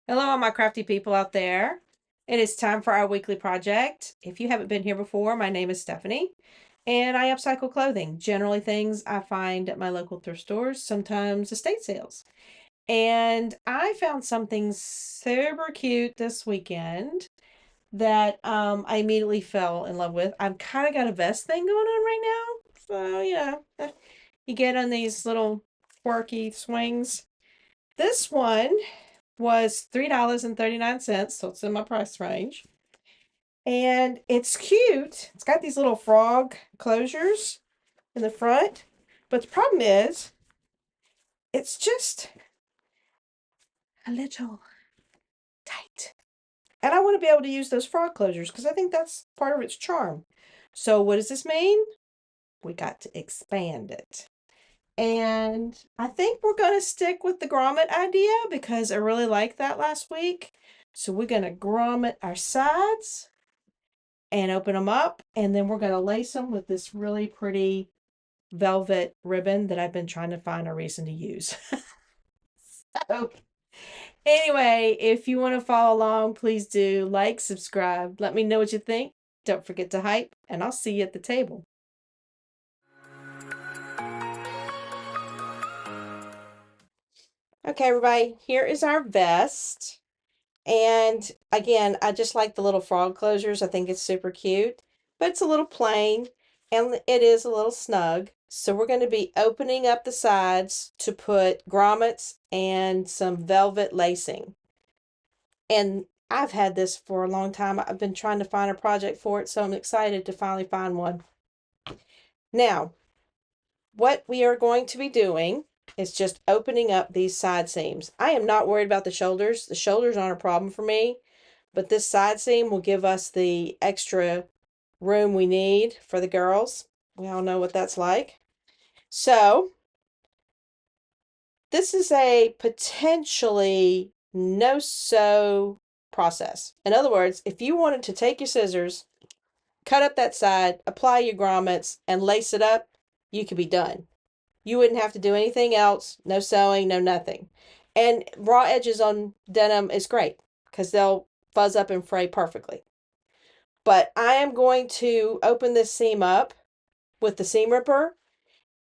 Hello, all my crafty people out there. It is time for our weekly project. If you haven't been here before, my name is Stephanie, and I upcycle clothing, generally things I find at my local thrift stores, sometimes estate sales. And I found something super cute this weekend that I immediately fell in love with. I've kind of got a vest thing going on right now. So, you get on these little quirky swings. This one was $3.39, so it's in my price range. And it's cute. It's got these little frog closures in the front. But the problem is, it's just a little tight. And I want to be able to use those frog closures because I think that's part of its charm. So what does this mean? We got to expand it. And I think we're going to stick with the grommet idea because I really liked that last week. So we're going to grommet our sides and open them up. And then we're going to lace them with this really pretty velvet ribbon that I've been trying to find a reason to use. So anyway, if you want to follow along, please do like, subscribe. Let me know what you think. Don't forget to hype, and I'll see you at the table. Okay, everybody, here is our vest. And again, I just like the little frog closures. I think it's super cute, but it's a little plain and it is a little snug. So we're going to be opening up the sides to put grommets and some velvet lacing. And I've had this for a long time. I've been trying to find a project for it, so I'm excited to finally find one. Now, what we are going to be doing is just opening up these side seams. I am not worried about the shoulders. The shoulders aren't a problem for me, but this side seam will give us the extra room we need for the girls. We all know what that's like. So this is a potentially no-sew process. In other words, if you wanted to take your scissors, cut up that side, apply your grommets, and lace it up, you could be done. You wouldn't have to do anything else, no sewing, no nothing. And raw edges on denim is great because they'll fuzz up and fray perfectly. But I am going to open this seam up with the seam ripper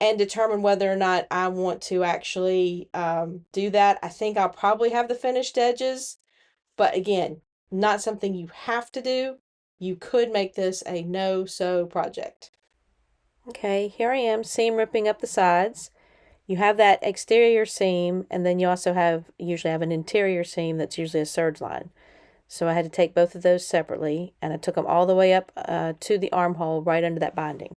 and determine whether or not I want to actually do that. I think I'll probably have the finished edges, but again, not something you have to do. You could make this a no-sew project. Okay, here I am seam ripping up the sides. You have that exterior seam, and then you also usually have an interior seam that's usually a serge line. So I had to take both of those separately, and I took them all the way up to the armhole right under that binding.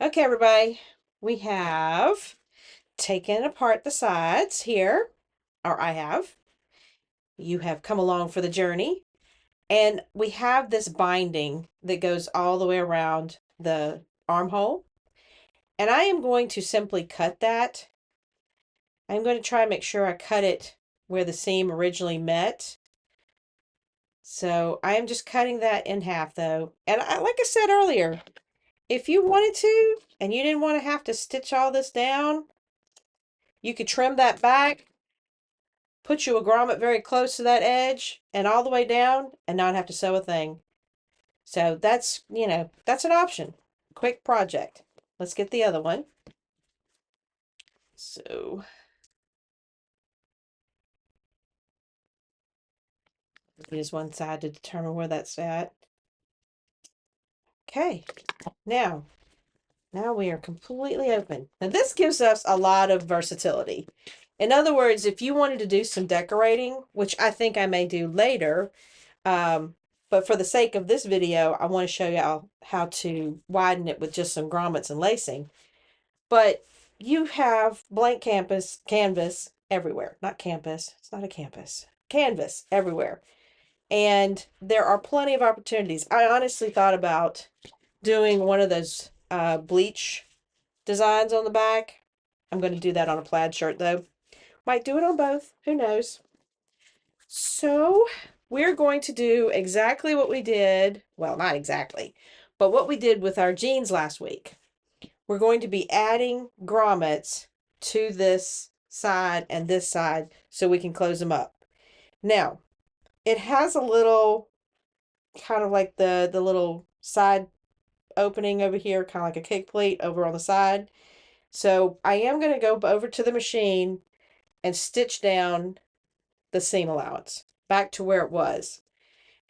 Okay, everybody, we have taken apart the sides here, or I have. You have come along for the journey, and we have this binding that goes all the way around the armhole. And I am going to simply cut that. I'm going to try and make sure I cut it where the seam originally met. So I am just cutting that in half though. And like I said earlier, if you wanted to and you didn't want to have to stitch all this down, you could trim that back, put you a grommet very close to that edge and all the way down and not have to sew a thing. So that's, that's an option. Quick project. Let's get the other one. So use one side to determine where that's at. Okay, now we are completely open. Now this gives us a lot of versatility. In other words, if you wanted to do some decorating, which I think I may do later, but for the sake of this video, I want to show you how to widen it with just some grommets and lacing. But you have blank canvas everywhere. Not campus, it's not a campus. Canvas everywhere. And there are plenty of opportunities. I honestly thought about doing one of those bleach designs on the back. I'm going to do that on a plaid shirt though. Might do it on both. Who knows? So we're going to do exactly what we did. Well, not exactly, but what we did with our jeans last week. We're going to be adding grommets to this side and this side so we can close them up. Now, it has a little kind of like the little side opening over here, kind of like a kick plate over on the side. So I am going to go over to the machine and stitch down the seam allowance back to where it was.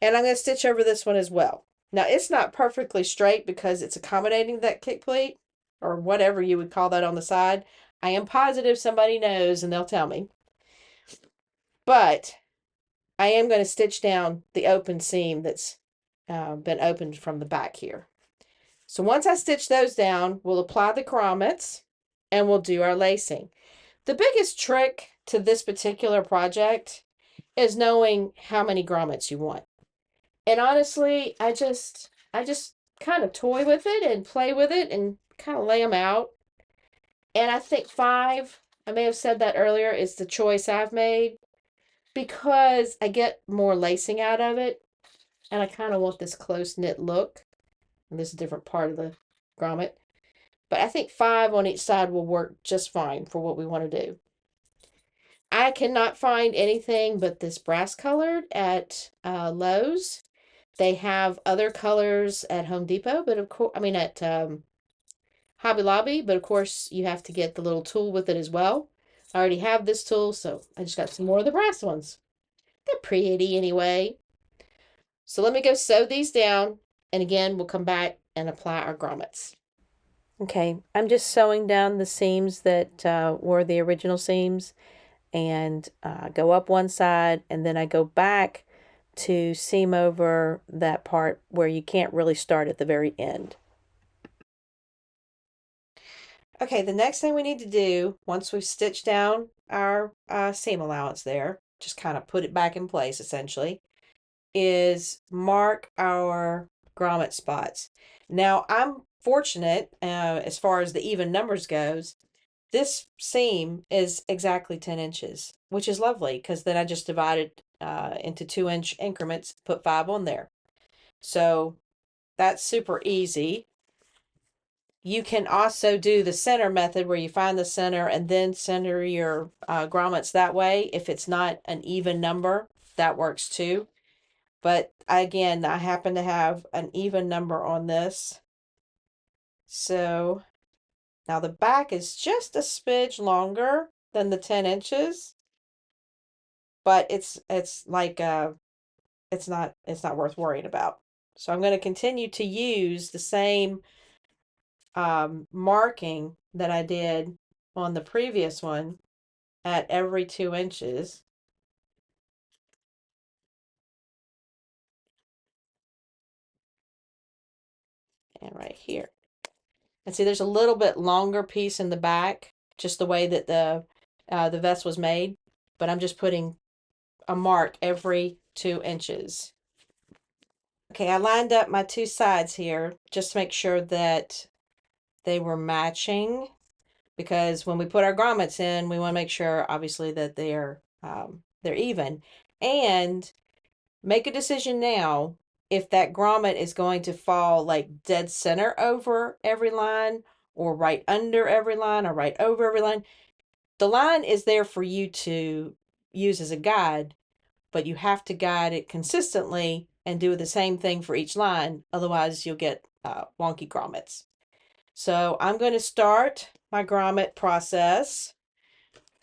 And I'm going to stitch over this one as well. Now it's not perfectly straight because it's accommodating that kick plate or whatever you would call that on the side. I am positive somebody knows and they'll tell me. But I am going to stitch down the open seam that's been opened from the back here. So once I stitch those down, we'll apply the grommets and we'll do our lacing. The biggest trick to this particular project is knowing how many grommets you want. And honestly, I just kind of toy with it and play with it and kind of lay them out. And I think 5, I may have said that earlier, is the choice I've made because I get more lacing out of it and I kind of want this close knit look. And this is a different part of the grommet. But I think 5 on each side will work just fine for what we want to do. I cannot find anything but this brass colored at Lowe's. They have other colors at Home Depot, but of course, I mean at Hobby Lobby, but of course you have to get the little tool with it as well. I already have this tool, so I just got some more of the brass ones. They're pretty anyway. So let me go sew these down, and again, we'll come back and apply our grommets. Okay, I'm just sewing down the seams that were the original seams and go up one side, and then I go back to seam over that part where you can't really start at the very end. Okay, the next thing we need to do, once we've stitched down our seam allowance there, just kind of put it back in place essentially, is mark our grommet spots. Now, I'm fortunate as far as the even numbers goes. This seam is exactly 10 inches, which is lovely because then I just divided into 2-inch increments, put 5 on there. So that's super easy. You can also do the center method where you find the center and then center your grommets that way. If it's not an even number, that works too. But again, I happen to have an even number on this. So now the back is just a smidge longer than the 10 inches, but it's like it's not worth worrying about. So I'm going to continue to use the same marking that I did on the previous one at every 2 inches. And right here. And see, there's a little bit longer piece in the back, just the way that the vest was made. But I'm just putting a mark every 2 inches. Okay, I lined up my 2 sides here just to make sure that they were matching, because when we put our grommets in, we want to make sure, obviously, that they're even. And make a decision now if that grommet is going to fall like dead center over every line, or right under every line, or right over every line. The line is there for you to use as a guide, but you have to guide it consistently and do the same thing for each line. Otherwise, you'll get wonky grommets. So I'm going to start my grommet process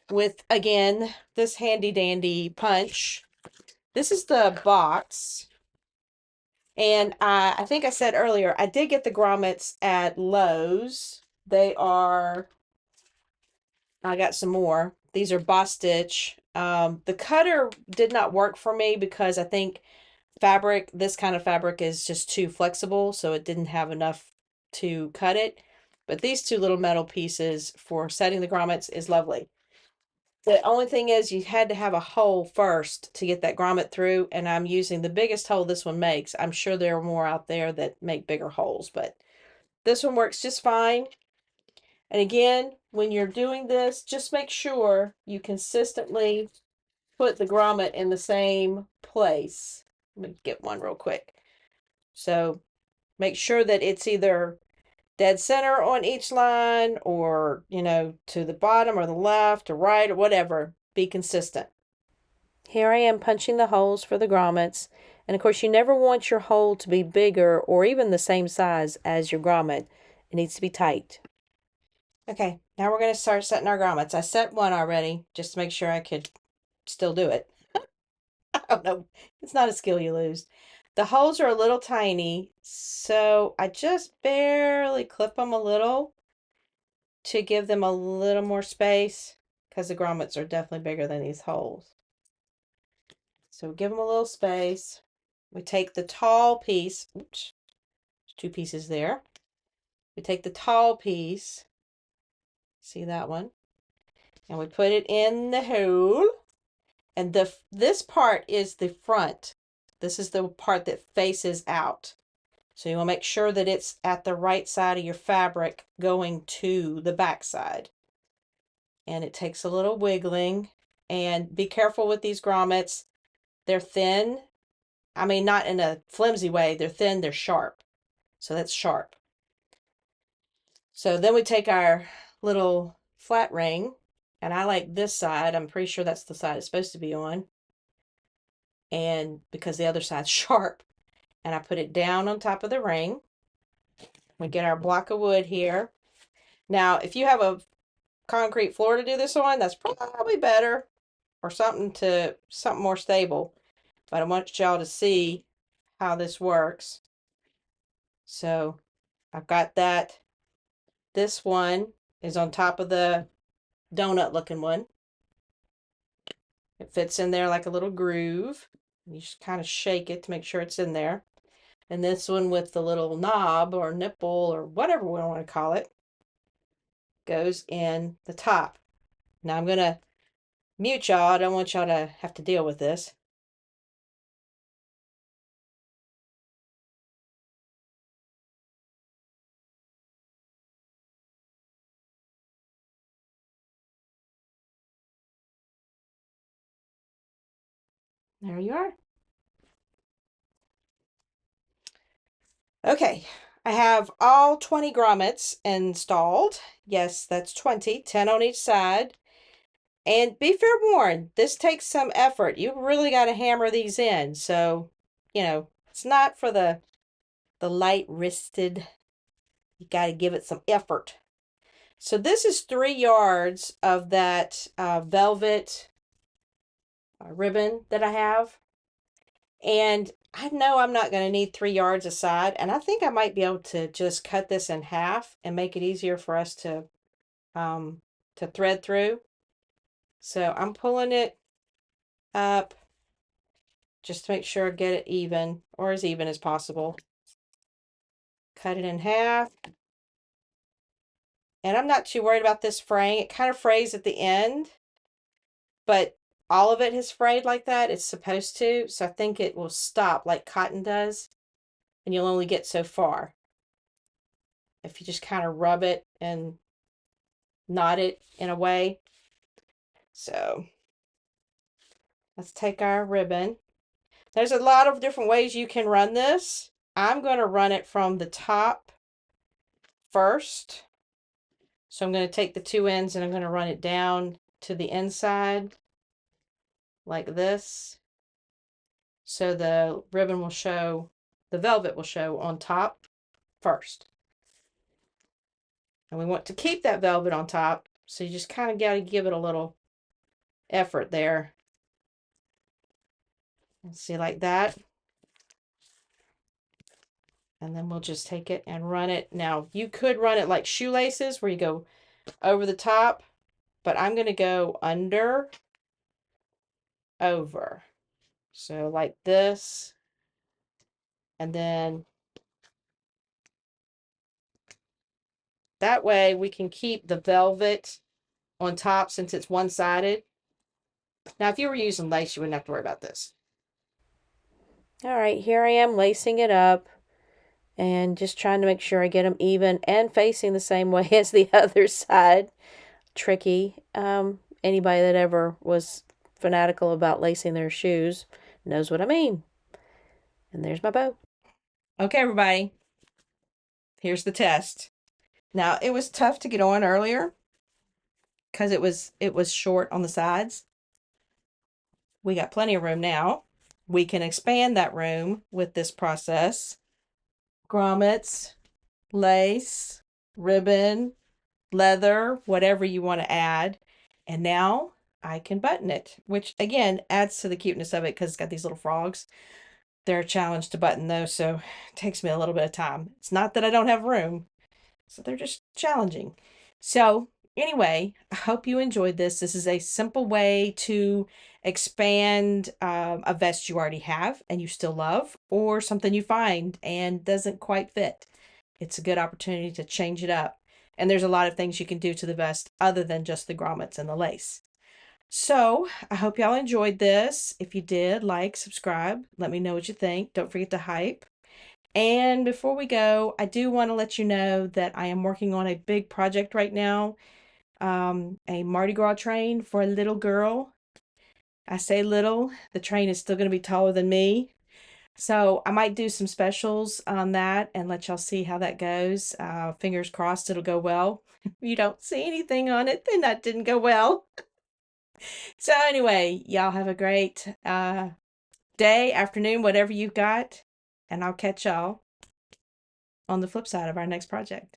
with, again, this handy dandy punch. This is the box. And I think I said earlier, I did get the grommets at Lowe's. I got some more. These are B.Stitch. The cutter did not work for me because I think this kind of fabric is just too flexible, so it didn't have enough to cut it. But these 2 little metal pieces for setting the grommets is lovely. The only thing is you had to have a hole first to get that grommet through, and I'm using the biggest hole this one makes. I'm sure there are more out there that make bigger holes, but this one works just fine. And again, when you're doing this, just make sure you consistently put the grommet in the same place. Let me get one real quick. So make sure that it's either dead center on each line, or, to the bottom or the left or right or whatever. Be consistent. Here I am punching the holes for the grommets. And of course, you never want your hole to be bigger or even the same size as your grommet. It needs to be tight. Okay, now we're going to start setting our grommets. I set one already just to make sure I could still do it. I don't know. It's not a skill you lose. The holes are a little tiny, so I just barely clip them a little to give them a little more space because the grommets are definitely bigger than these holes. So give them a little space. We take the tall piece. Oops, two pieces there. We take the tall piece. See that one? And we put it in the hole. And this part is the front. This is the part that faces out. So you want to make sure that it's at the right side of your fabric going to the back side. And it takes a little wiggling. And be careful with these grommets. They're thin. I mean, not in a flimsy way. They're thin, they're sharp. So that's sharp. So then we take our little flat ring. And I like this side. I'm pretty sure that's the side it's supposed to be on. And because the other side's sharp. And I put it down on top of the ring. We get our block of wood here. Now, if you have a concrete floor to do this on, that's probably better, or something more stable. But I want y'all to see how this works. So I've got that. This one is on top of the donut looking one. It fits in there like a little groove. You just kind of shake it to make sure it's in there. And this one with the little knob or nipple or whatever we want to call it goes in the top. Now I'm going to mute y'all. I don't want y'all to have to deal with this. There you are. Okay, I have all 20 grommets installed. Yes, that's 20, 10 on each side. And be fair warned, this takes some effort. You really got to hammer these in. So, it's not for the light-wristed. You got to give it some effort. So this is 3 yards of that velvet ribbon that I have. And I know I'm not going to need 3 yards a side. And I think I might be able to just cut this in half and make it easier for us to thread through. So I'm pulling it up just to make sure I get it even, or as even as possible. Cut it in half. And I'm not too worried about this fraying. It kind of frays at the end, but all of it has frayed like that. It's supposed to. So I think it will stop like cotton does. And you'll only get so far if you just kind of rub it and knot it in a way. So let's take our ribbon. There's a lot of different ways you can run this. I'm going to run it from the top first. So I'm going to take the 2 ends and I'm going to run it down to the inside like this. So the ribbon will show, the velvet will show on top first. And we want to keep that velvet on top. So you just kind of got to give it a little effort there. And see, like that. And then we'll just take it and run it. Now, you could run it like shoelaces where you go over the top, but I'm going to go under, over. So like this. And then that way we can keep the velvet on top since it's one-sided. Now, if you were using lace, you wouldn't have to worry about this. All right, here I am lacing it up and just trying to make sure I get them even and facing the same way as the other side. Tricky. Anybody that ever was fanatical about lacing their shoes knows what I mean. And there's my bow. Okay, everybody. Here's the test. Now, it was tough to get on earlier because it was short on the sides. we got plenty of room now. We can expand that room with this process. Grommets, lace, ribbon, leather, whatever you want to add. And now I can button it, which again adds to the cuteness of it because it's got these little frogs. They're a challenge to button those, so it takes me a little bit of time. It's not that I don't have room, so they're just challenging. So anyway, I hope you enjoyed this. This is a simple way to expand a vest you already have and you still love, or something you find and doesn't quite fit. It's a good opportunity to change it up. And there's a lot of things you can do to the vest other than just the grommets and the lace. So I hope y'all enjoyed this. If you did, like, subscribe, let me know what you think. Don't forget to hype. And before we go, I do want to let you know that I am working on a big project right now, a Mardi Gras train for a little girl. I say little, the train is still going to be taller than me. So I might do some specials on that and let y'all see how that goes. Fingers crossed it'll go well. If you don't see anything on it, then that didn't go well. So anyway, y'all have a great day, afternoon, whatever you've got. And I'll catch y'all on the flip side of our next project.